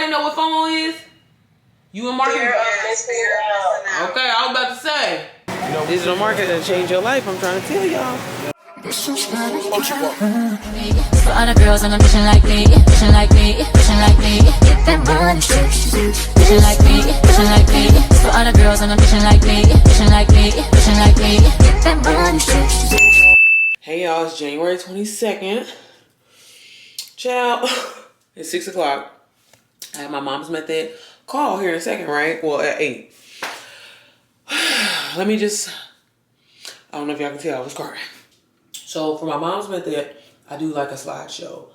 Anybody know what FOMO is? You in marketing? Okay, I was about to say. You know, digital marketing change your life. I'm trying to tell y'all. For other girls on a mission like me, mission like me, mission like me. Get that money, mission like me, mission like me. For other girls on a mission like me, mission like me, mission like me. Get that money. Hey y'all, it's January 22nd. Ciao. It's 6 o'clock. I have my mom's method call here in a second, right? Well, at 8. Let me just, I don't know if y'all can tell I was crying. So for my mom's method, I do like a slideshow.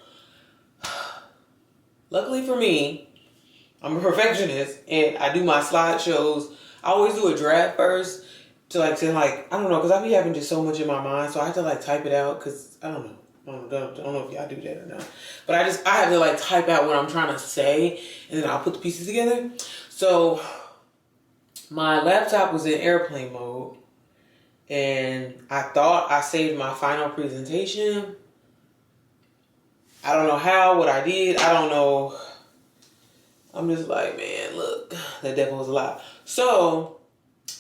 Luckily for me, I'm a perfectionist and I do my slideshows. I always do a draft first to I don't know, because I be having just so much in my mind. So I have to like type it out because I don't know. I don't know if y'all do that or not. But I have to like type out what I'm trying to say and then I'll put the pieces together. So my laptop was in airplane mode. And I thought I saved my final presentation. I don't know how, what I did. I don't know. I'm just like, man, look, the devil is a lie. So,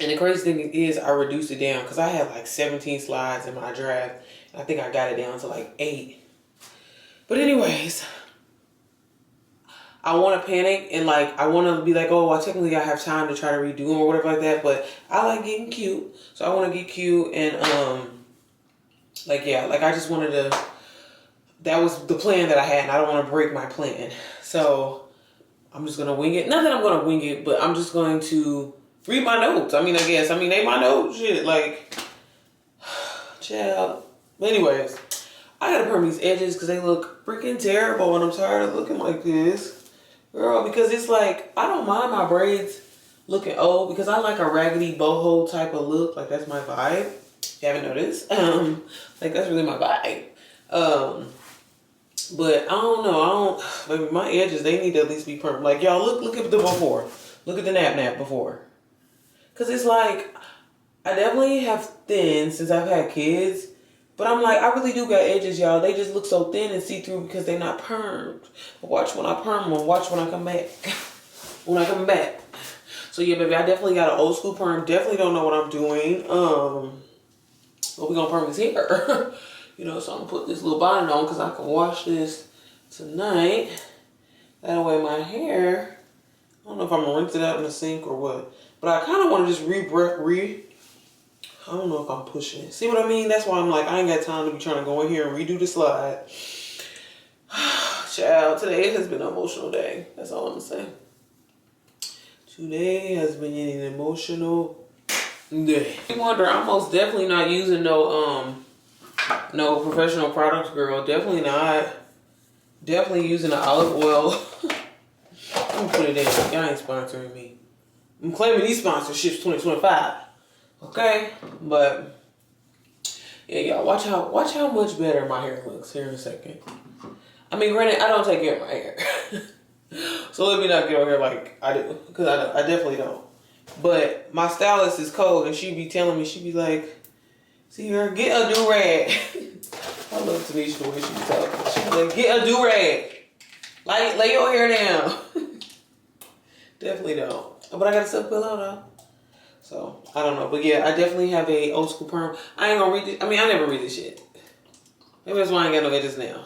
and the crazy thing is I reduced it down because I had like 17 slides in my draft. And I think I got it down to like 8. But anyways, I want to panic and like, I want to be like, oh, well, technically I have time to try to redo them or whatever like that. But I like getting cute. So I want to get cute and, I just wanted to, that was the plan that I had and I don't want to break my plan. So I'm just going to wing it. Not that I'm going to wing it, but I'm just going to read my notes. They my notes, shit, like, child. But anyways, I got to perm these edges because they look freaking terrible and I'm tired of looking like this. Girl, because it's like, I don't mind my braids looking old because I like a raggedy boho type of look. Like, that's my vibe. If you haven't noticed. That's really my vibe. But I don't know. Baby, my edges, they need to at least be perm. Like, y'all, look at the before. Look at the nap before. Because it's like, I definitely have thin since I've had kids. But I'm like, I really do got edges, y'all. They just look so thin and see-through because they're not permed. But watch when I perm them. Watch when I come back. When I come back. So yeah, baby, I definitely got an old school perm. Definitely don't know what I'm doing. But we're going to perm his hair. So I'm going to put this little bonnet on because I can wash this tonight. That way my hair, I don't know if I'm going to rinse it out in the sink or what. But I kind of want to just I don't know if I'm pushing it. See what I mean? That's why I'm like, I ain't got time to be trying to go in here and redo the slide. Child, today has been an emotional day. That's all I'm going to say. Today has been an emotional day. You wonder, I'm most definitely not using no professional products, girl. Definitely not. Definitely using the olive oil. I'm gonna put it in. Y'all ain't sponsoring me. I'm claiming these sponsorships 2025. Okay, but yeah, y'all watch how much better my hair looks here in a second. Granted, I don't take care of my hair, so let me not get over here like I do, because I definitely don't. But my stylist is cold, and she be telling me, she be like, "See her, get a do-rag." I love Tanisha the way she be talking. She be like, "Get a do-rag, lay your hair down." Definitely don't. But I got a silk pillow though. So, I don't know. But yeah, I definitely have a old school perm. I ain't gonna read this. I never read this shit. Maybe that's why I ain't got no edges now.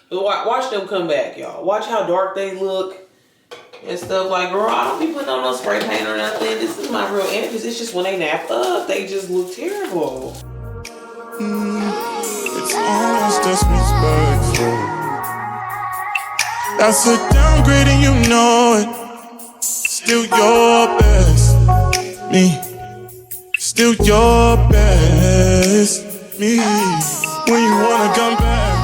But watch them come back, y'all. Watch how dark they look and stuff. Like, girl, I don't be putting on no spray paint or nothing. This is my real edges. It's just when they nap up, they just look terrible. It's almost a respect. That's a downgrade and you know it. Still your best. Me, still your best. Me, when you wanna come back.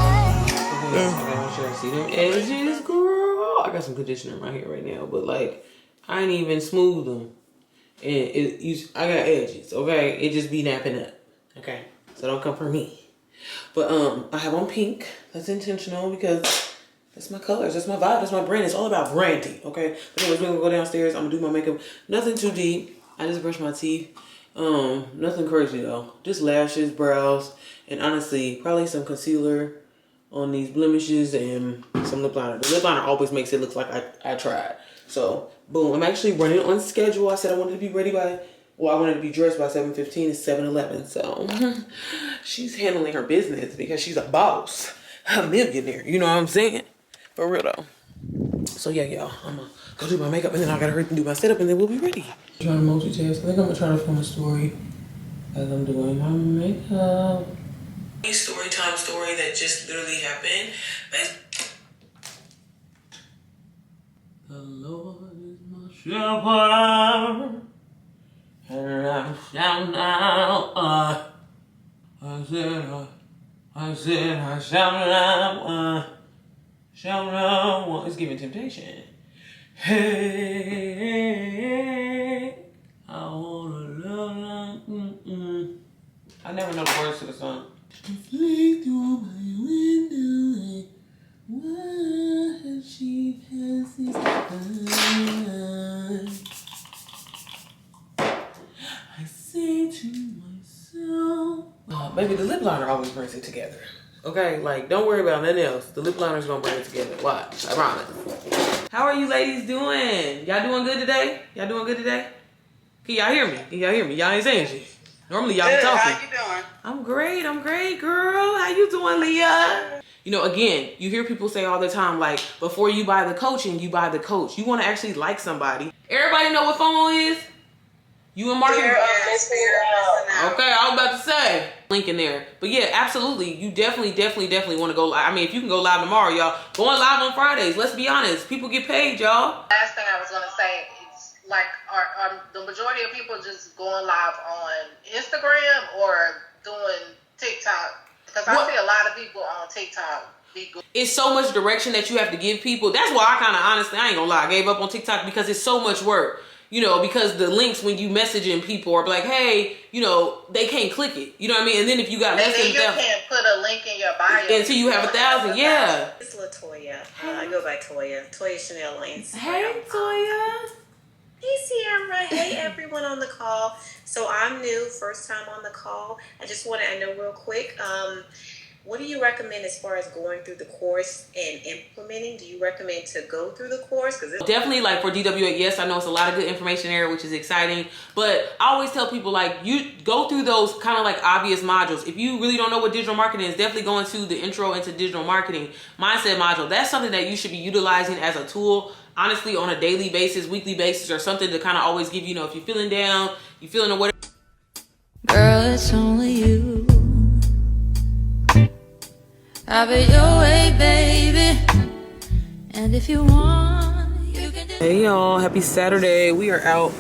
Okay, see them edges, girl. I got some conditioner in my hair right now, but like, I ain't even smooth them. And I got edges, okay? It just be napping up, okay? So don't come for me. But I have on pink. That's intentional because that's my colors. That's my vibe. That's my brand. It's all about branding, okay? But anyways, we're gonna go downstairs. I'm gonna do my makeup. Nothing too deep. I just brushed my teeth. Nothing crazy though. Just lashes, brows, and honestly, probably some concealer on these blemishes and some lip liner. The lip liner always makes it look like I tried. So, boom. I'm actually running on schedule. I said I wanted to be ready by, well, I wanted to be dressed by 7:15. It's 7:11. So, she's handling her business because she's a boss. A millionaire. You know what I'm saying? For real, though. So, yeah, y'all. I'm going to go do my makeup and then I got to hurry and do my setup and then we'll be ready. I'm trying to multitask. I think I'm going to try to film a story as I'm doing my makeup. Story time story that just literally happened. The Lord is my shepherd, and I shall not want. I shall not want. It's giving temptation. Hey, I wanna love like I never know the words to the song. Flee through my window, why she passes by. I say to myself, baby, the lip liner always brings it together. Okay, like don't worry about nothing else. The lip liner's gonna bring it together. Watch, I promise. How are you ladies doing? Y'all doing good today? Y'all doing good today? Can y'all hear me? Can y'all hear me? Y'all ain't saying shit. Normally y'all be talking. How you doing? I'm great, girl. How you doing, Leah? You know, again, you hear people say all the time, like, before you buy the coaching, you buy the coach. You want to actually like somebody. Everybody know what FOMO is? You in marketing? Okay, I was about to say. Link in there. But yeah, absolutely. You definitely want to go live. I mean, if you can go live tomorrow, y'all, going live on Fridays. Let's be honest. People get paid, y'all. Last thing I was going to say is, like, are the majority of people just going live on Instagram or doing TikTok? Because I see a lot of people on TikTok. It's so much direction that you have to give people. That's why I kind of, honestly, I ain't gonna lie, I gave up on TikTok because it's so much work. You know, because the links when you messaging people are like, hey, you know, they can't click it. You know what I mean? And then if you got less than 1,000, you can't put a link in your bio until you have 1,000. Yeah. It's LaToya. I go by Toya. Toya Chanel Lanes. Hey, Toya. Hey, Sierra. Hey, everyone on the call. So I'm new, first time on the call. I just want to know real quick. What do you recommend as far as going through the course and implementing? Do you recommend to go through the course? Definitely, like for DW8, yes, I know it's a lot of good information there, which is exciting. But I always tell people, like, you go through those kind of like obvious modules. If you really don't know what digital marketing is, definitely go into the intro into digital marketing mindset module. That's something that you should be utilizing as a tool, honestly, on a daily basis, weekly basis, or something to kind of always give you know, if you're feeling down, you're feeling or whatever. Girl, it's only you. Have it your way, baby. And if you want, you can do. Hey y'all, happy Saturday. We are out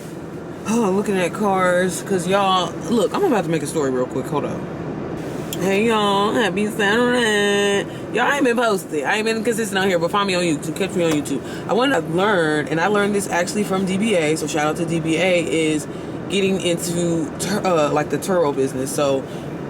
looking at cars because y'all, look, I'm about to make a story real quick. Hold up. Hey y'all, happy Saturday. Y'all ain't been posted. I ain't been consistent out here, but find me on YouTube. Catch me on YouTube. I wanted to learn, and I learned this actually from DBA, so shout out to DBA, is getting into like the Turo business. So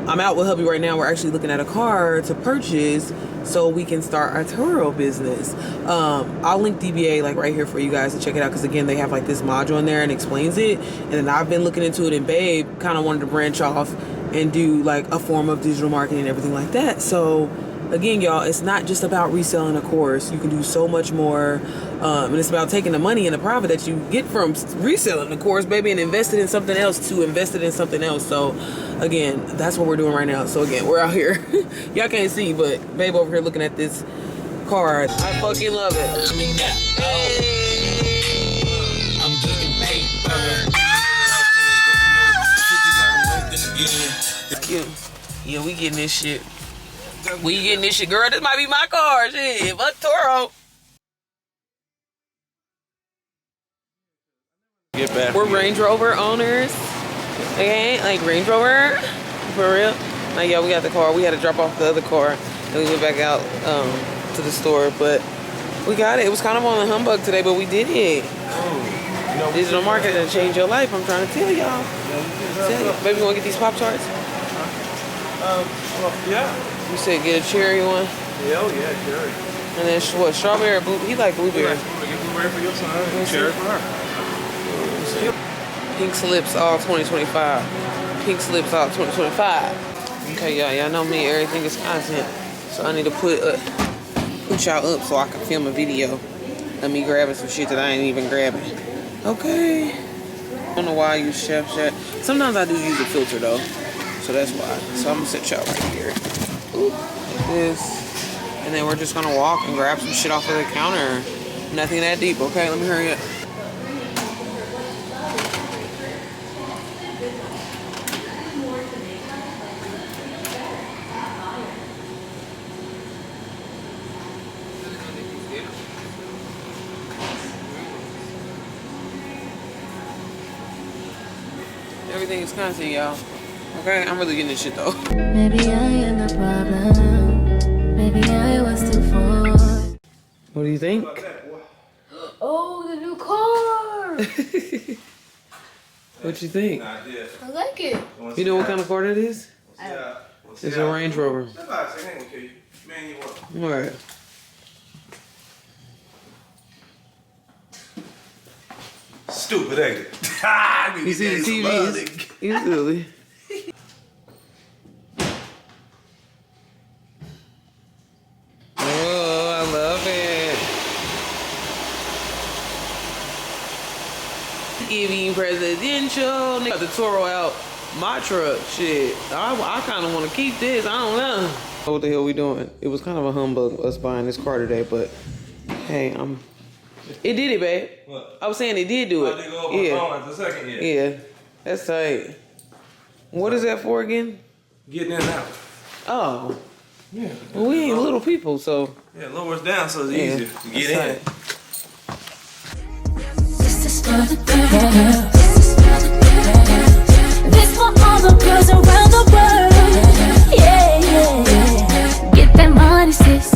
I'm out with hubby right now. We're actually looking at a car to purchase so we can start our Turo business. I'll link DBA like right here for you guys to check it out because again, they have like this module in there and explains it. And then I've been looking into it, and Babe kind of wanted to branch off and do like a form of digital marketing and everything like that. So again, y'all, it's not just about reselling a course. You can do so much more. And it's about taking the money and the profit that you get from reselling the course, baby, and invest it in something else to invest it in something else. So again, that's what we're doing right now. So again, we're out here. Y'all can't see, but Babe over here looking at this car. I fucking love it. I mean, I'm getting paper. Yeah, we getting this shit. We getting this shit, girl. This might be my car. Shit, but Toro. Get back. We're Range Rover owners. Okay, like Range Rover, for real. Like, yeah, we got the car. We had to drop off the other car, and we went back out to the store. But we got it. It was kind of on the humbug today, but we did it. Digital marketing will change your life. I'm trying to tell y'all. Baby, you want to get these Pop Tarts? Well, yeah. You said get a cherry one. Hell yeah, cherry. And then what? Strawberry or blueberry? He like blueberry. Get blueberry for your son. Cherry for her. Pink Slips all 2025. Pink Slips all 2025. Okay, y'all know me. Everything is content. So I need to put y'all up so I can film a video of me grabbing some shit that I ain't even grabbing. Okay. I don't know why I use Chef Chat. Sometimes I do use a filter though. So that's why. So I'm gonna set y'all right here. Ooh, like this. And then we're just gonna walk and grab some shit off of the counter. Nothing that deep, okay? Let me hurry up. Everything is content, y'all. Okay, I'm really getting this shit though. Maybe I am the problem. Maybe I was too far. What do you think? Oh, the new car! What you think? I like it. You know what kind of car that is? It's a Range Rover. Alright. Stupid, ain't it? You see the TV? Easily. Oh, I love it. Giving presidential. Got the Toro out. My truck, shit. I kind of want to keep this. I don't know. What the hell we doing? It was kind of a humbug us buying this car today, but hey, it did it, babe. What? I was saying it did do it. I did go over my phone at the second yet. Yeah, that's tight. What is that for again? Getting in and out. Oh, Yeah. well, we ain't little people, so. Yeah, lowers down so it's easier to get in. This is for the girls. This for all the girls around the world. Yeah, yeah, yeah. Get that money, sis.